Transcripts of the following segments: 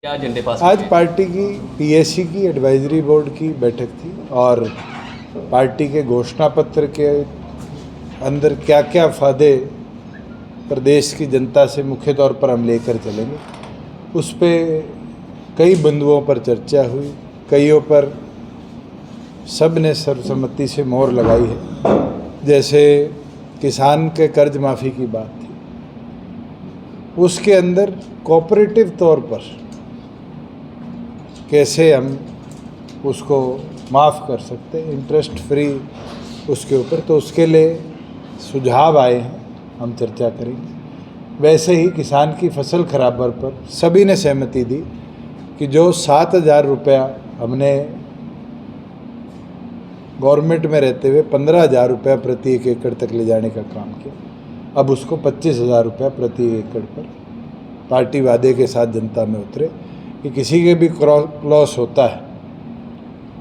क्या एजेंडे पास आज किए? पार्टी की पीएससी की एडवाइजरी बोर्ड की बैठक थी और पार्टी के घोषणा पत्र के अंदर क्या क्या फायदे प्रदेश की जनता से मुख्य तौर पर हम लेकर चलेंगे, उस पर कई बिंदुओं पर चर्चा हुई। कईयों पर सब ने सर्वसम्मति से मोहर लगाई है। जैसे किसान के कर्ज माफ़ी की बात थी, उसके अंदर कोऑपरेटिव तौर पर कैसे हम उसको माफ़ कर सकते हैं, इंटरेस्ट फ्री उसके ऊपर, तो उसके लिए सुझाव आए हैं, हम चर्चा करेंगे। वैसे ही किसान की फसल खराबर पर सभी ने सहमति दी कि जो 7,000 रुपया हमने गवर्नमेंट में रहते हुए 15,000 रुपया प्रति एक एकड़ तक ले जाने का काम किया, अब उसको 25,000 रुपया प्रति एकड़ पर पार्टी वादे के साथ जनता में उतरे कि किसी के भी क्रॉप लॉस होता है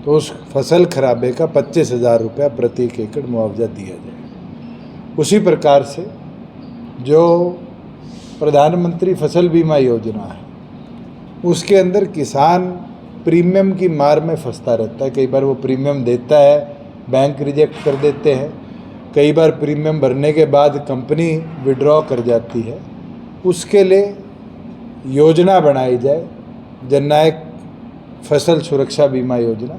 तो उस फसल खराबे का 25,000 रुपया प्रति एक एकड़ मुआवजा दिया जाए। उसी प्रकार से जो प्रधानमंत्री फसल बीमा योजना है, उसके अंदर किसान प्रीमियम की मार में फंसता रहता है। कई बार वो प्रीमियम देता है, बैंक रिजेक्ट कर देते हैं, कई बार प्रीमियम भरने के बाद कंपनी विड्रॉ कर जाती है। उसके लिए योजना बनाई जाए, जननायक फसल सुरक्षा बीमा योजना,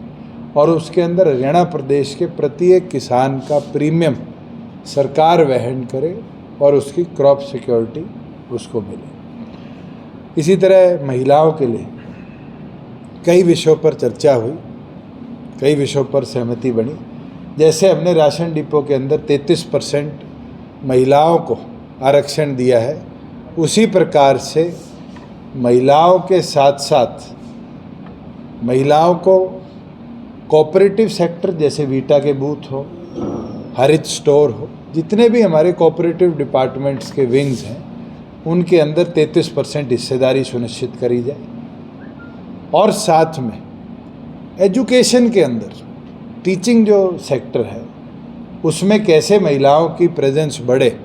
और उसके अंदर हरियाणा प्रदेश के प्रत्येक किसान का प्रीमियम सरकार वहन करे और उसकी क्रॉप सिक्योरिटी उसको मिले। इसी तरह महिलाओं के लिए कई विषयों पर चर्चा हुई, कई विषयों पर सहमति बनी। जैसे हमने राशन डिपो के अंदर 33% महिलाओं को आरक्षण दिया है, उसी प्रकार से महिलाओं के साथ साथ महिलाओं को कोऑपरेटिव सेक्टर जैसे वीटा के बूथ हो, हरित स्टोर हो, जितने भी हमारे कोऑपरेटिव डिपार्टमेंट्स के विंग्स हैं, उनके अंदर 33% हिस्सेदारी सुनिश्चित करी जाए। और साथ में एजुकेशन के अंदर टीचिंग जो सेक्टर है, उसमें कैसे महिलाओं की प्रेजेंस बढ़े,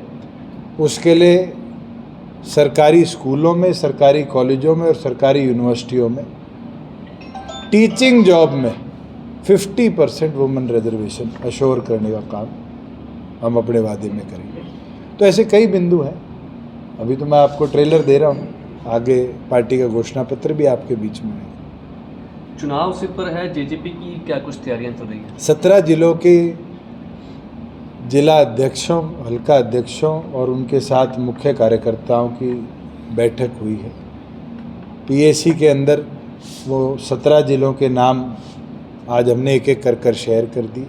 उसके लिए सरकारी स्कूलों में, सरकारी कॉलेजों में और सरकारी यूनिवर्सिटियों में टीचिंग जॉब में 50% वुमेन रिजर्वेशन अश्योर करने का काम हम अपने वादे में करेंगे। तो ऐसे कई बिंदु हैं। अभी तो मैं आपको ट्रेलर दे रहा हूँ, आगे पार्टी का घोषणा पत्र भी आपके बीच में है। चुनाव सिर पर है, जेजेपी की क्या कुछ तैयारियां चल रही हैं? 17 जिलों के जिला अध्यक्षों, हल्का अध्यक्षों और उनके साथ मुख्य कार्यकर्ताओं की बैठक हुई है। पीएसी के अंदर वो 17 जिलों के नाम आज हमने एक एक कर शेयर कर दिए।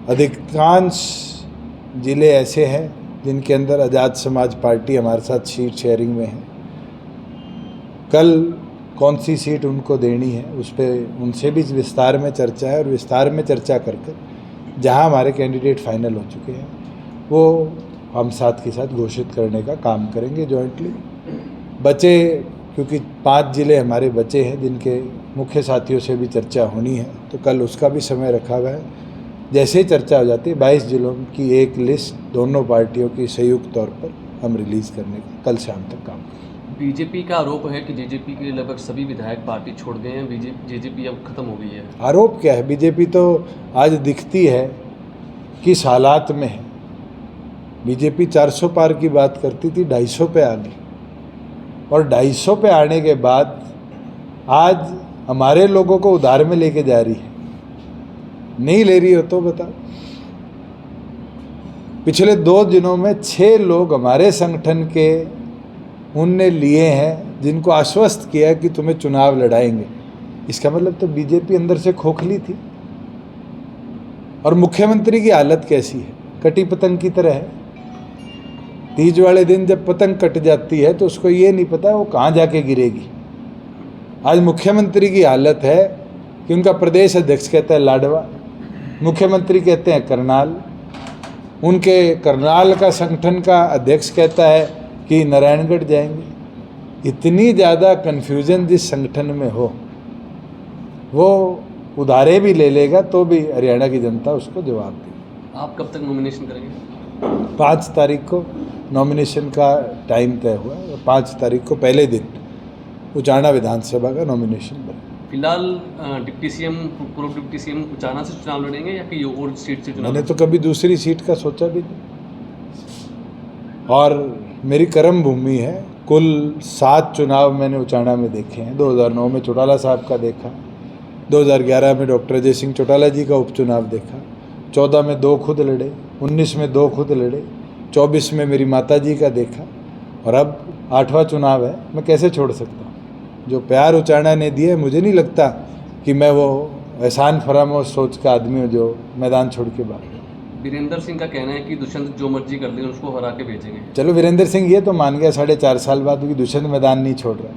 अधिकांश जिले ऐसे हैं जिनके अंदर आज़ाद समाज पार्टी हमारे साथ सीट शेयरिंग में है। कल कौन सी सीट उनको देनी है, उस पर उनसे भी विस्तार में चर्चा है, और विस्तार में चर्चा कर जहाँ हमारे कैंडिडेट फाइनल हो चुके हैं वो हम साथ के साथ घोषित करने का काम करेंगे जॉइंटली। बचे, क्योंकि 5 जिले हमारे बचे हैं जिनके मुख्य साथियों से भी चर्चा होनी है, तो कल उसका भी समय रखा हुआ है। जैसे ही चर्चा हो जाती है, 22 जिलों की एक लिस्ट दोनों पार्टियों की संयुक्त तौर पर हम रिलीज़ करने का कल शाम तक काम करेंगे। बीजेपी का आरोप है कि जेजेपी के लगभग सभी विधायक पार्टी छोड़ गए हैं, जेजेपी अब खत्म हो गई है। आरोप क्या है? बीजेपी तो आज दिखती है किस हालात में है। बीजेपी 400 पार की बात करती थी, 250 पे आ गई, और 250 पे आने के बाद आज हमारे लोगों को उधार में लेके जा रही है। नहीं ले रही हो तो बताओ। पिछले 2 दिनों में 6 लोग हमारे संगठन के उनने लिए हैं जिनको आश्वस्त किया कि तुम्हें चुनाव लड़ाएंगे। इसका मतलब तो बीजेपी अंदर से खोखली थी। और मुख्यमंत्री की हालत कैसी है? कटी पतंग की तरह है। तीज वाले दिन जब पतंग कट जाती है तो उसको ये नहीं पता वो कहाँ जाके गिरेगी। आज मुख्यमंत्री की हालत है कि उनका प्रदेश अध्यक्ष कहता है लाडवा, मुख्यमंत्री कहते हैं करनाल, उनके करनाल का संगठन का अध्यक्ष कहता है कि नारायणगढ़ जाएंगे। इतनी ज़्यादा कन्फ्यूजन जिस संगठन में हो, वो उधारे भी ले लेगा तो भी हरियाणा की जनता उसको जवाब देगी। आप कब तक नॉमिनेशन करेंगे? 5 तारीख को नॉमिनेशन का टाइम तय हुआ है, और 5 तारीख को पहले दिन उचाना विधानसभा का नॉमिनेशन बना। फिलहाल डिप्टी सीएम, पूर्व डिप्टी सीएम उचाना से चुनाव लड़ेंगे या कि और सीट से चुनाव? मैंने तो कभी दूसरी सीट का सोचा भी नहीं, और मेरी कर्म भूमि है। कुल 7 चुनाव मैंने उचाना में देखे हैं। 2009 में चौटाला साहब का देखा, 2011 में डॉक्टर अजय सिंह चौटाला जी का उपचुनाव देखा, 14 में 2 खुद लड़े, 19 में 2 खुद लड़े, 24 में मेरी माता जी का देखा, और अब 8वां चुनाव है। मैं कैसे छोड़ सकता हूँ? जो प्यार उचाना ने दिया है, मुझे नहीं लगता कि मैं वो एहसान फरामोश सोच का आदमी हूँ जो मैदान छोड़ के भाग। वीरेंद्र सिंह का कहना है कि दुष्यंत जो मर्जी कर दें उसको हरा के भेजेंगे। चलो, वीरेंद्र सिंह ये तो मान गया 4.5 साल बाद कि दुष्यंत मैदान नहीं छोड़ रहा।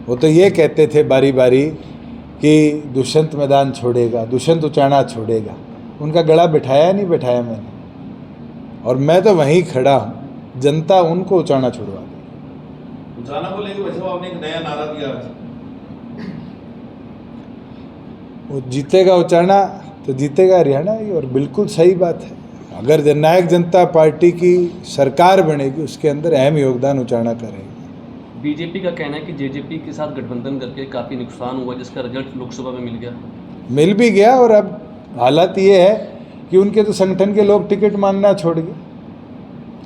वो तो ये कहते थे बारी बारी कि दुष्यंत मैदान छोड़ेगा, दुष्यंत उचाना छोड़ेगा। उनका गला बिठाया नहीं बिठाया मैंने, और मैं तो वहीं खड़ा हूँ। जनता उनको उचाना छुड़वा दी। उचाना को लेकर वैसे आपने एक नया नारा दिया आज। वो जीतेगा उचाना तो जीतेगा हरियाणा ही, और बिल्कुल सही बात है। अगर जननायक जनता पार्टी की सरकार बनेगी, उसके अंदर अहम योगदान उचाना करेगा। बीजेपी का कहना है कि जेजेपी के साथ गठबंधन करके काफ़ी नुकसान हुआ, जिसका रिजल्ट लोकसभा में मिल गया। मिल भी गया, और अब हालात ये है कि उनके तो संगठन के लोग टिकट मांगना छोड़ गए।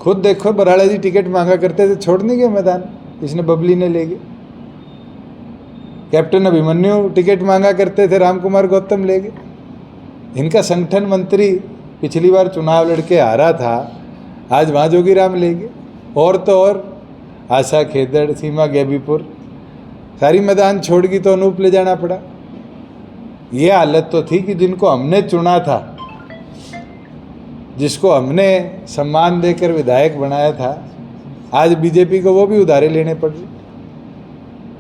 खुद देखो, बराड़ा जी टिकट मांगा करते थे, छोड़ नहीं गए मैदान, इसने बबली ने ले गए। कैप्टन अभिमन्यु टिकट मांगा करते थे, रामकुमार गौतम ले गए। इनका संगठन मंत्री पिछली बार चुनाव लड़के हारा था, आज वहाँ जोगीराम ले गए। और तो और आशा खेदड़, सीमा गैबीपुर सारी मैदान छोड़ गई, तो अनूप ले जाना पड़ा। ये हालत तो थी कि जिनको हमने चुना था, जिसको हमने सम्मान देकर विधायक बनाया था, आज बीजेपी को वो भी उधारे लेने पड़ रहे।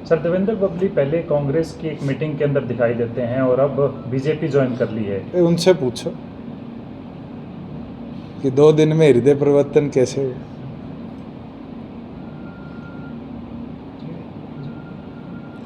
सर, देवेंद्र बबली पहले कांग्रेस की एक मीटिंग के अंदर दिखाई देते हैं और अब बीजेपी ज्वाइन कर ली है। उनसे पूछो कि 2 दिन में हृदय परिवर्तन कैसे हुआ।